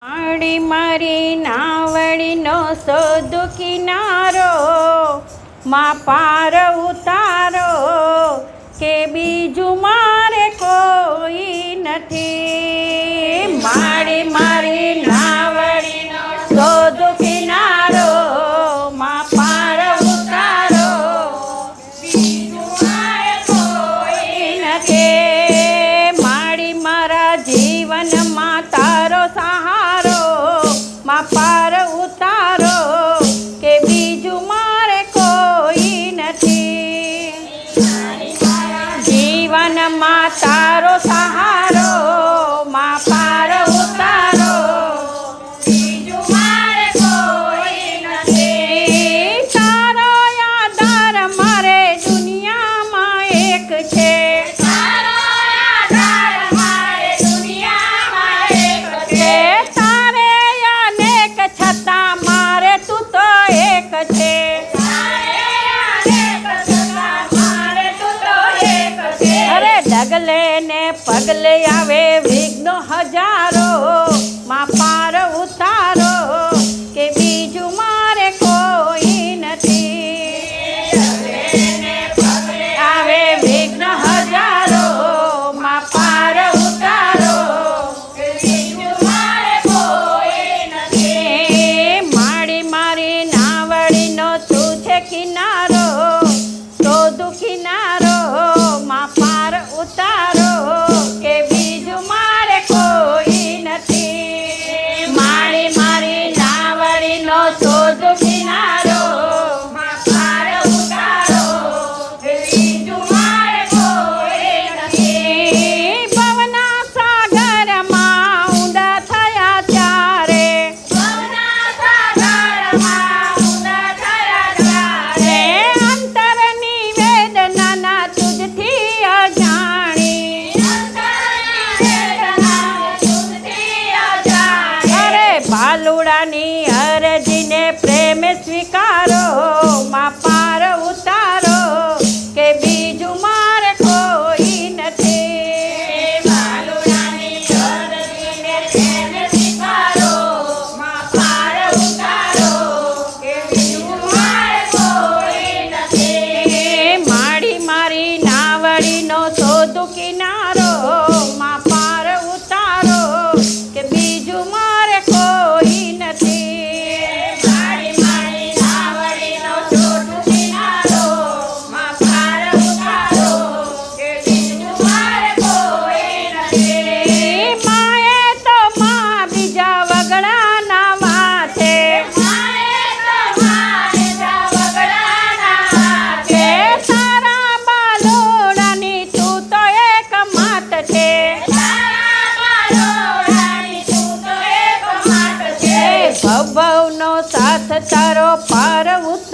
માડી મારી નાવડીનો સોદુ કિનારો, માં પાર ઉતારો કે બીજું મારે કોઈ નથી। માડી મારી નાવડીનો સોદુ કિનારો, માં પાર ઉતારો બીજું મારે કોઈ નથી। માડી મારા જીવનમાં તારો સહારો, માં પાર ઉતારો કે બીજું મારે કોઈ નથી। જીવનમાં તારો સહારો, માં પાર ઉતારો બીજું મારે કોઈ નથી। તારો આધાર મારે દુનિયામાં એક છે, તારો આધાર મારે દુનિયામાં એક છે। તારે અનેક છતાં મારે તું તો એક છે, તારે અનેક છતાં મારે તું તો એક છે। અરે ડગલે ને પગલે આવે વિઘ્નો હજારો, માં પાર ઉતારો કે બીજું મારે કોઈ નથી। ડગલે ને પગલે આવે વિઘ્ન હજારો, માં પાર ઉતારો કે બીજું મારે કોઈ નથી। માડી મારી નાવડીનો તું છે કિનારો, સોદુ કિનારો, માં પાર ઉતારો કે બીજું મારે કોઈ નથી। માડી મારી નાવડીનો સોદુ કિનારો, માં પાર ઉતારો કે બીજું મારે કોઈ નથી। ભવના સાગરમાં ઊંડા થયા ત્યારે, ભવના સાગરમાં ઊંડા થયા ત્યારે અંતરની વેદનાના તુજથી અજાણી, અંતરની વેદના તુજથી અજાણી। અરે ભાલુડાની અરજીને પ્રેમે સ્વીકારો, માં પાર ઉતારો કે બીજું મારે કોઈ નથી। ભાલુડાની અરજીને પ્રેમે સ્વીકારો, માં પાર ઉતારો કે બીજું મારે કોઈ નથી। માડી મારી નાવડીનો સોદુ કિનારો, માં પાર ઉતારો કે બીજું મારે કોઈ નથી। માડી મારી નાવડીનો સોદુ કિનારો, માં પાર ઉતારો કે બીજું મારે કોઈ નથી। માએ તો માં બીજા વગડાના વાતે, માએ તો માં બીજા વગડાના વાતે। તારા બાલોડાની તું તો એક માત છે, તારા બાલોડાની તું તો એક માત છે। ભવનો સાથ તારો પાર ઉતારો